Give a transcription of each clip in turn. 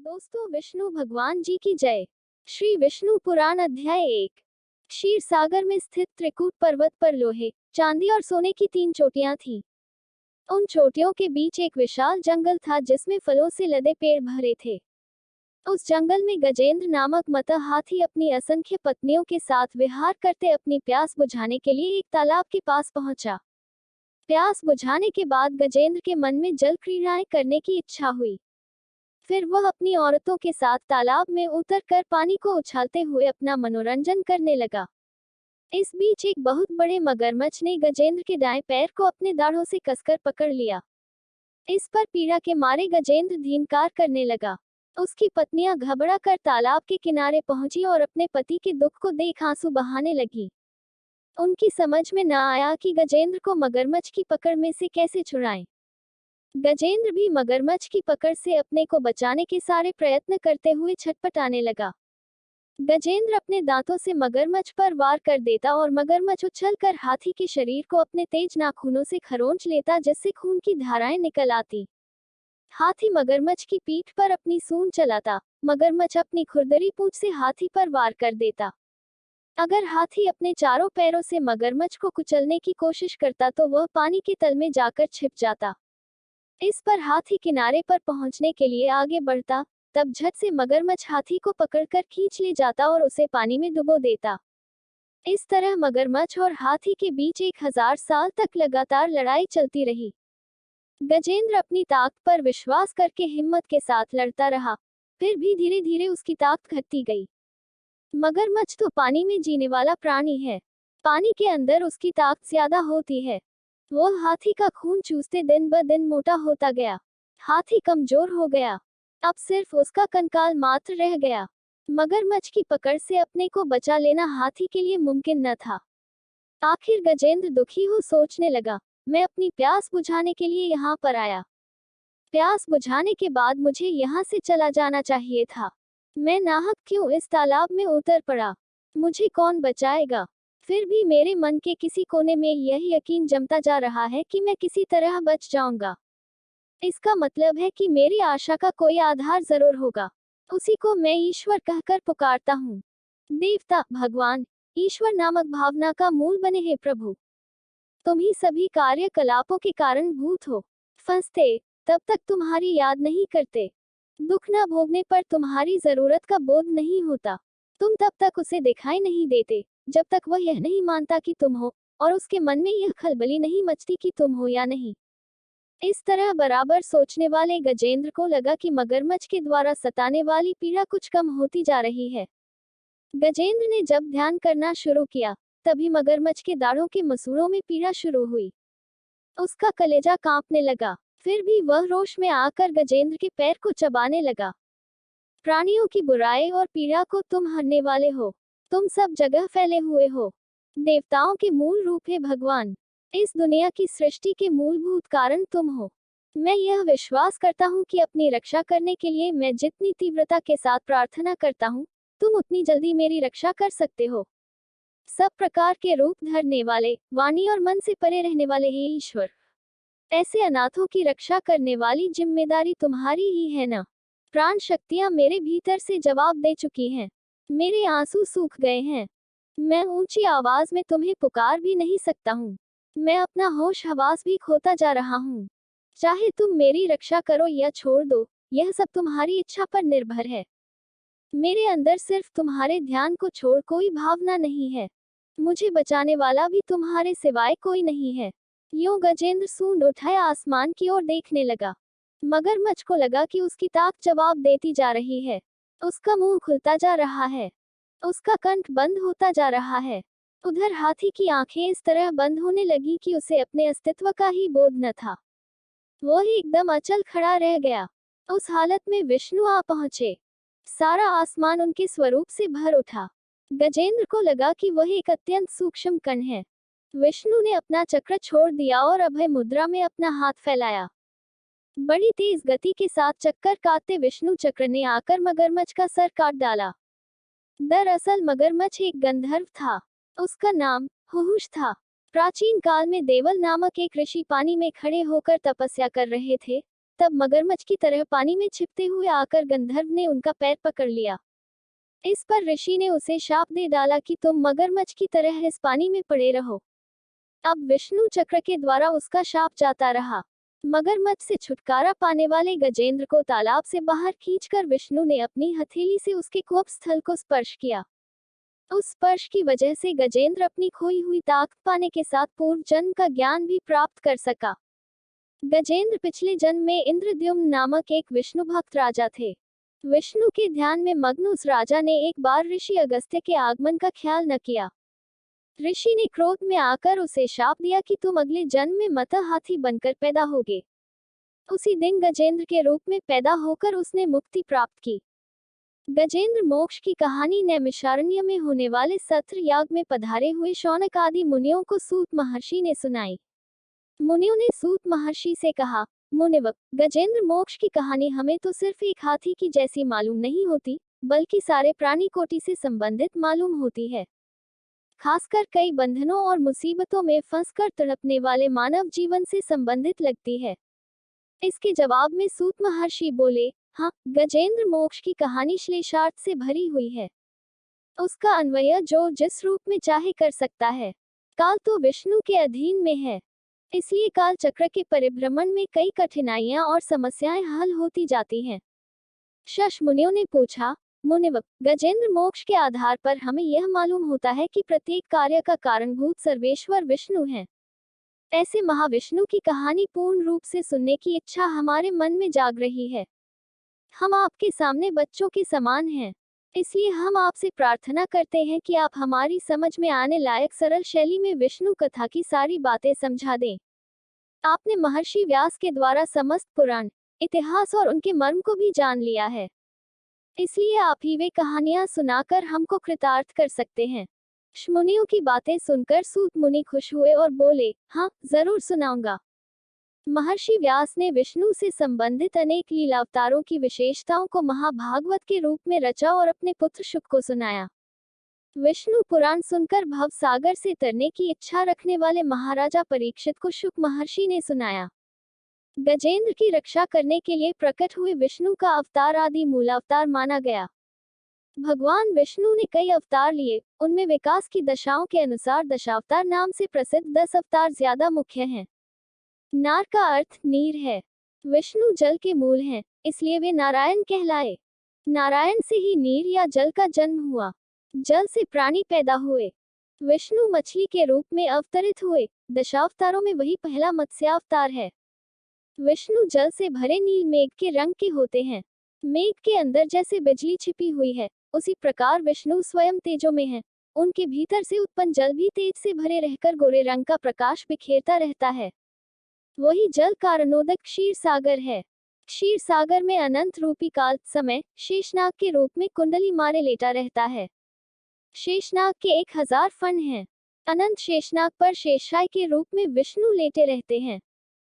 दोस्तों, विष्णु भगवान जी की जय। श्री विष्णु पुराण अध्याय 1। क्षीर सागर में स्थित त्रिकूट पर्वत पर लोहे, चांदी और सोने की 3 चोटियां थीं। उन चोटियों के बीच एक विशाल जंगल था जिसमें फलों से लदे पेड़ भरे थे। उस जंगल में गजेंद्र नामक मतः हाथी अपनी असंख्य पत्नियों के साथ विहार करते अपनी प्यास बुझाने के लिए एक तालाब के पास पहुंचा। प्यास बुझाने के बाद गजेंद्र के मन में जल क्रीड़ाएं करने की इच्छा हुई। फिर वह अपनी औरतों के साथ तालाब में उतरकर पानी को उछालते हुए अपना मनोरंजन करने लगा। इस बीच एक बहुत बड़े मगरमच्छ ने गजेंद्र के दाएं पैर को अपने दाढ़ों से कसकर पकड़ लिया। इस पर पीड़ा के मारे गजेंद्र धीनकार करने लगा। उसकी पत्नियां घबरा कर तालाब के किनारे पहुंची और अपने पति के दुख को देख आंसू बहाने लगी। उनकी समझ में न आया कि गजेंद्र को मगरमच्छ की पकड़ में से कैसे छुड़ाएं। गजेंद्र भी मगरमच्छ की पकड़ से अपने को बचाने के सारे प्रयत्न करते हुए छटपटाने लगा। गजेंद्र अपने दांतों से मगरमच्छ पर वार कर देता और मगरमच्छ उछलकर हाथी के शरीर को अपने तेज नाखूनों से खरोंच लेता जिससे खून की धाराएं निकल आती। हाथी मगरमच्छ की पीठ पर अपनी सूंड चलाता। मगरमच्छ अपनी खुरदरी पूंछ से हाथी पर वार कर देता। अगर हाथी अपने चारों पैरों से मगरमच्छ को कुचलने की कोशिश करता तो वह पानी के तल में जाकर छिप जाता। इस पर हाथी किनारे पर पहुंचने के लिए आगे बढ़ता, तब झट से मगरमच्छ हाथी को पकड़कर खींच ले जाता और उसे पानी में डुबो देता। इस तरह मगरमच्छ और हाथी के बीच 1000 साल तक लगातार लड़ाई चलती रही। गजेंद्र अपनी ताकत पर विश्वास करके हिम्मत के साथ लड़ता रहा, फिर भी धीरे धीरे उसकी ताकत घटती गई। मगरमच्छ तो पानी में जीने वाला प्राणी है, पानी के अंदर उसकी ताकत ज्यादा होती है। वह हाथी का खून चूसते दिन ब दिन मोटा होता गया। हाथी कमजोर हो गया। अब सिर्फ उसका कंकाल मात्र रह गया। मगरमच्छ की पकड़ से अपने को बचा लेना हाथी के लिए मुमकिन न था। आखिर गजेंद्र दुखी हो सोचने लगा, मैं अपनी प्यास बुझाने के लिए यहाँ पर आया। प्यास बुझाने के बाद मुझे यहाँ से चला जाना चाहिए था। मैं नाहक क्यों इस तालाब में उतर पड़ा? मुझे कौन बचाएगा? फिर भी मेरे मन के किसी कोने में यह यकीन जमता जा रहा है कि मैं किसी तरह बच जाऊंगा। इसका मतलब है कि मेरी आशा का कोई आधार जरूर होगा। उसी को मैं ईश्वर कहकर पुकारता हूँ। देवता, भगवान, ईश्वर नामक भावना का मूल बने हैं प्रभु। तुम ही सभी कार्यकलापों के कारण भूत हो। फंसते तब तक तुम्हारी याद नहीं करते। दुख न भोगने पर तुम्हारी जरूरत का बोध नहीं होता। तुम तब तक उसे दिखाई नहीं देते जब तक वह यह नहीं मानता कि तुम हो, और उसके मन में यह खलबली नहीं मचती कि तुम हो या नहीं। इस तरह बराबर सोचने वाले गजेंद्र को लगा कि मगरमच्छ के द्वारा सताने वाली पीड़ा कुछ कम होती जा रही है। गजेंद्र ने जब ध्यान करना शुरू किया, तभी मगरमच्छ के दाढ़ों के मसूड़ों में पीड़ा शुरू हुई। उसका कलेजा कांपने लगा। फिर भी वह रोष में आकर गजेंद्र के पैर को चबाने लगा। प्राणियों की बुराई और पीड़ा को तुम हरने वाले हो। तुम सब जगह फैले हुए हो। देवताओं के मूल रूप है भगवान। इस दुनिया की सृष्टि के मूलभूत कारण तुम हो। मैं यह विश्वास करता हूँ कि अपनी रक्षा करने के लिए मैं जितनी तीव्रता के साथ प्रार्थना करता हूँ, तुम उतनी जल्दी मेरी रक्षा कर सकते हो। सब प्रकार के रूप धरने वाले, वाणी और मन से परे रहने वाले हे ईश्वर, ऐसे अनाथों की रक्षा करने वाली जिम्मेदारी तुम्हारी ही है ना। प्राण शक्तियां मेरे भीतर से जवाब दे चुकी हैं। मेरे आंसू सूख गए हैं। मैं ऊंची आवाज में तुम्हें पुकार भी नहीं सकता हूँ। मैं अपना होश हवास भी खोता जा रहा हूँ। चाहे तुम मेरी रक्षा करो या छोड़ दो, यह सब तुम्हारी इच्छा पर निर्भर है। मेरे अंदर सिर्फ तुम्हारे ध्यान को छोड़ कोई भावना नहीं है। मुझे बचाने वाला भी तुम्हारे सिवाय कोई नहीं है। यूं गजेंद्र सूंड उठाए आसमान की ओर देखने लगा। मगरमच्छ को लगा कि उसकी ताक जवाब देती जा रही है। उसका मुंह खुलता जा रहा है। उसका कंठ बंद होता जा रहा है। उधर हाथी की आंखें इस तरह बंद होने लगी कि उसे अपने अस्तित्व का ही बोध न था। वह एकदम अचल खड़ा रह गया। उस हालत में विष्णु आ पहुंचे। सारा आसमान उनके स्वरूप से भर उठा। गजेंद्र को लगा कि वह एक अत्यंत सूक्ष्म कण है। विष्णु ने अपना चक्र छोड़ दिया और अभय मुद्रा में अपना हाथ फैलाया। बड़ी तेज गति के साथ चक्कर काटते विष्णु चक्र ने आकर मगरमच्छ का सर काट डाला। दरअसल मगरमच्छ एक गंधर्व था। उसका नाम हुहुश था। प्राचीन काल में देवल नामक एक ऋषि पानी में खड़े होकर तपस्या कर रहे थे। तब मगरमच्छ की तरह पानी में छिपते हुए आकर गंधर्व ने उनका पैर पकड़ लिया। इस पर ऋषि ने उसे शाप दे डाला कि तुम मगरमच्छ की तरह इस पानी में पड़े रहो। अब विष्णु चक्र के द्वारा उसका शाप जाता रहा। मगरमच्छ से छुटकारा पाने वाले गजेंद्र को तालाब से बाहर खींचकर विष्णु ने अपनी हथेली से उसके कुप स्थल को स्पर्श किया। उस स्पर्श की वजह से गजेंद्र अपनी खोई हुई ताकत पाने के साथ पूर्व जन्म का ज्ञान भी प्राप्त कर सका। गजेंद्र पिछले जन्म में इंद्रद्युम्न नामक एक विष्णु भक्त राजा थे। विष्णु के ध्यान में मग्न उस राजा ने एक बार ऋषि अगस्त्य के आगमन का ख्याल न किया। ऋषि ने क्रोध में आकर उसे शाप दिया कि तुम अगले जन्म में मतः हाथी बनकर पैदा होगे। उसी दिन गजेंद्र के रूप में पैदा होकर उसने मुक्ति प्राप्त की। गजेंद्र मोक्ष की कहानी नैमिषारण्य में होने वाले सत्र याग में पधारे हुए शौनक आदि मुनियों को सूत महर्षि ने सुनाई। मुनियों ने सूत महर्षि से कहा, मुनिवर, गजेंद्र मोक्ष की कहानी हमें तो सिर्फ एक हाथी की जैसी मालूम नहीं होती, बल्कि सारे प्राणी कोटि से संबंधित मालूम होती है। खासकर कई बंधनों और मुसीबतों में फंसकर तड़पने वाले मानव जीवन से संबंधित लगती है। इसके जवाब में सूत महर्षि बोले, हाँ, गजेंद्र मोक्ष की कहानी श्लेषार्थ से भरी हुई है। उसका अन्वय जो जिस रूप में चाहे कर सकता है। काल तो विष्णु के अधीन में है, इसलिए काल चक्र के परिभ्रमण में कई कठिनाइयां और समस्याएं हल होती जाती हैं। शश मुनियों ने पूछा, मुनिवर, गजेंद्र मोक्ष के आधार पर हमें यह मालूम होता है कि प्रत्येक कार्य का कारणभूत सर्वेश्वर विष्णु है। ऐसे महाविष्णु की कहानी पूर्ण रूप से सुनने की इच्छा हमारे मन में जाग रही है। हम आपके सामने बच्चों के समान हैं, इसलिए हम आपसे प्रार्थना करते हैं कि आप हमारी समझ में आने लायक सरल शैली में विष्णु कथा की सारी बातें समझा दें। आपने महर्षि व्यास के द्वारा समस्त पुराण, इतिहास और उनके मर्म को भी जान लिया है, इसलिए आप ही वे कहानियां सुनाकर हमको कृतार्थ कर सकते हैं। मुनियों की बातें सुनकर सूत मुनि खुश हुए और बोले, हाँ, जरूर सुनाऊंगा। महर्षि व्यास ने विष्णु से संबंधित अनेक लीलावतारों की विशेषताओं को महाभागवत के रूप में रचा और अपने पुत्र शुक को सुनाया। विष्णु पुराण सुनकर भव सागर से तरने की इच्छा रखने वाले महाराजा परीक्षित को शुक महर्षि ने सुनाया। गजेंद्र की रक्षा करने के लिए प्रकट हुए विष्णु का अवतार आदि मूलावतार माना गया। भगवान विष्णु ने कई अवतार लिए, उनमें विकास की दशाओं के अनुसार दशावतार नाम से प्रसिद्ध 10 अवतार ज्यादा मुख्य हैं। नार का अर्थ नीर है। विष्णु जल के मूल हैं, इसलिए वे नारायण कहलाए। नारायण से ही नीर या जल का जन्म हुआ। जल से प्राणी पैदा हुए। विष्णु मछली के रूप में अवतरित हुए। दशावतारों में वही पहला मत्स्यावतार है। विष्णु जल से भरे नील मेघ के रंग के होते हैं। मेघ के अंदर जैसे बिजली छिपी हुई है, उसी प्रकार विष्णु स्वयं तेजो में है। उनके भीतर से उत्पन्न जल भी तेज से भरे रहकर गोरे रंग का प्रकाश बिखेरता रहता है। वही जल कारणोदक क्षीर सागर है। क्षीर सागर में अनंत रूपी काल समय शेषनाग के रूप में कुंडली मारे लेटा रहता है। शेषनाग के 1000 फन हैं। अनंत शेषनाग पर शेषाय के रूप में विष्णु लेटे रहते हैं।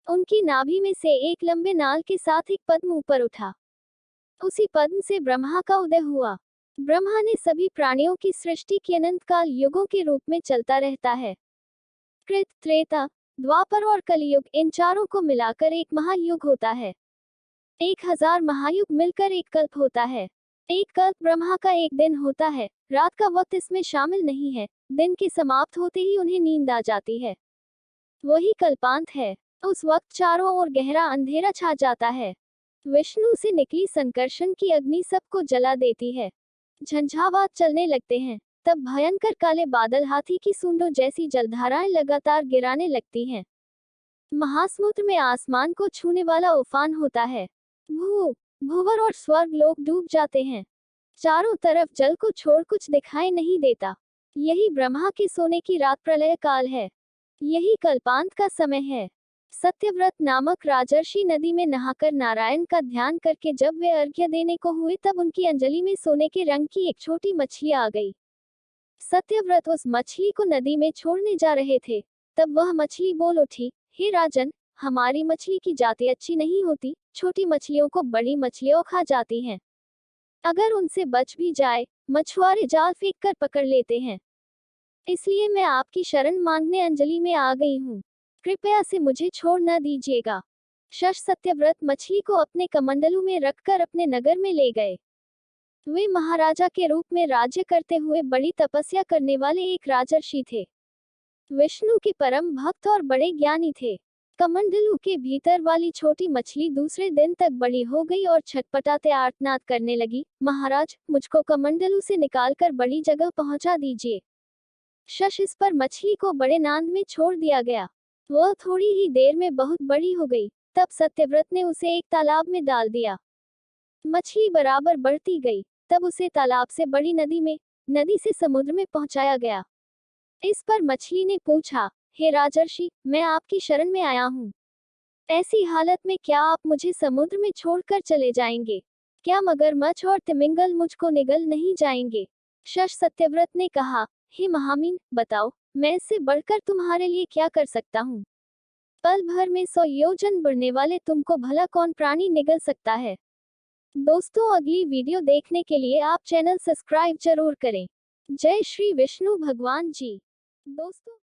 उनकी नाभि में से एक लंबे नाल के साथ एक पद्म ऊपर उठा। उसी पद्म से ब्रह्मा का उदय हुआ। ब्रह्मा ने सभी प्राणियों की सृष्टि की अनंत काल युगों के रूप में चलता रहता है। कृत, त्रेता, द्वापर और कलियुग, इन चारों को मिलाकर एक महायुग होता है। 1000 महायुग मिलकर एक कल्प होता है। एक कल्प ब्रह्मा का एक दिन होता है। रात का वक्त इसमें शामिल नहीं है। दिन के समाप्त होते ही उन्हें नींद आ जाती है। वही कल्पांत है। उस वक्त चारों ओर गहरा अंधेरा छा जाता है। विष्णु से निकली संकर्षण की अग्नि सबको जला देती है। झंझावात चलने लगते हैं। तब भयंकर काले बादल हाथी की सूंडों जैसी जलधाराएं लगातार गिराने लगती हैं। महासमुद्र में आसमान को छूने वाला उफान होता है। भूवर और स्वर्ग लोग डूब जाते हैं। चारों तरफ जल को छोड़ कुछ दिखाई नहीं देता। यही ब्रह्मा के सोने की रात प्रलय काल है। यही कल्पांत का समय है। सत्यव्रत नामक राजर्षि नदी में नहाकर नारायण का ध्यान करके जब वे अर्घ्य देने को हुए, तब उनकी अंजलि में सोने के रंग की एक छोटी मछली आ गई। सत्यव्रत उस मछली को नदी में छोड़ने जा रहे थे। तब वह मछली बोल उठी, हे राजन, हमारी मछली की जाति अच्छी नहीं होती। छोटी मछलियों को बड़ी मछलियां खा जाती हैं। अगर उनसे बच भी जाए, मछुआरे जाल फेंक कर पकड़ लेते हैं। इसलिए मैं आपकी शरण मांगने अंजलि में आ गई हूँ। कृपया से मुझे छोड़ न दीजिएगा। शश सत्यव्रत मछली को अपने कमंडलू में रखकर अपने नगर में ले गए। वे महाराजा के रूप में राज्य करते हुए बड़ी तपस्या करने वाले एक राजर्षि थे। विष्णु के परम भक्त और बड़े ज्ञानी थे। कमंडलू के भीतर वाली छोटी मछली दूसरे दिन तक बड़ी हो गई और छटपटाते आर्तनाद करने लगी, महाराज, मुझको कमंडलू से निकालकर बड़ी जगह पहुंचा दीजिए। शश इस पर मछली को बड़े नांद में छोड़ दिया गया। वह थोड़ी ही देर में बहुत बड़ी हो गई। तब सत्यव्रत ने उसे एक तालाब में डाल दिया। मछली बराबर बढ़ती गई। तब उसे तालाब से बड़ी नदी से समुद्र में पहुंचाया गया। इस पर मछली ने पूछा, हे राजर्षि, मैं आपकी शरण में आया हूँ। ऐसी हालत में क्या आप मुझे समुद्र में छोड़कर चले जाएंगे? क्या मगरमच्छ और तिमिंगल मुझको निगल नहीं जाएंगे? शश सत्यव्रत ने कहा, हे महामीन, बताओ, मैं इससे बढ़कर तुम्हारे लिए क्या कर सकता हूँ? पल भर में 100 योजन बढ़ने वाले तुमको भला कौन प्राणी निगल सकता है? दोस्तों, अगली वीडियो देखने के लिए आप चैनल सब्सक्राइब जरूर करें। जय श्री विष्णु भगवान जी। दोस्तों।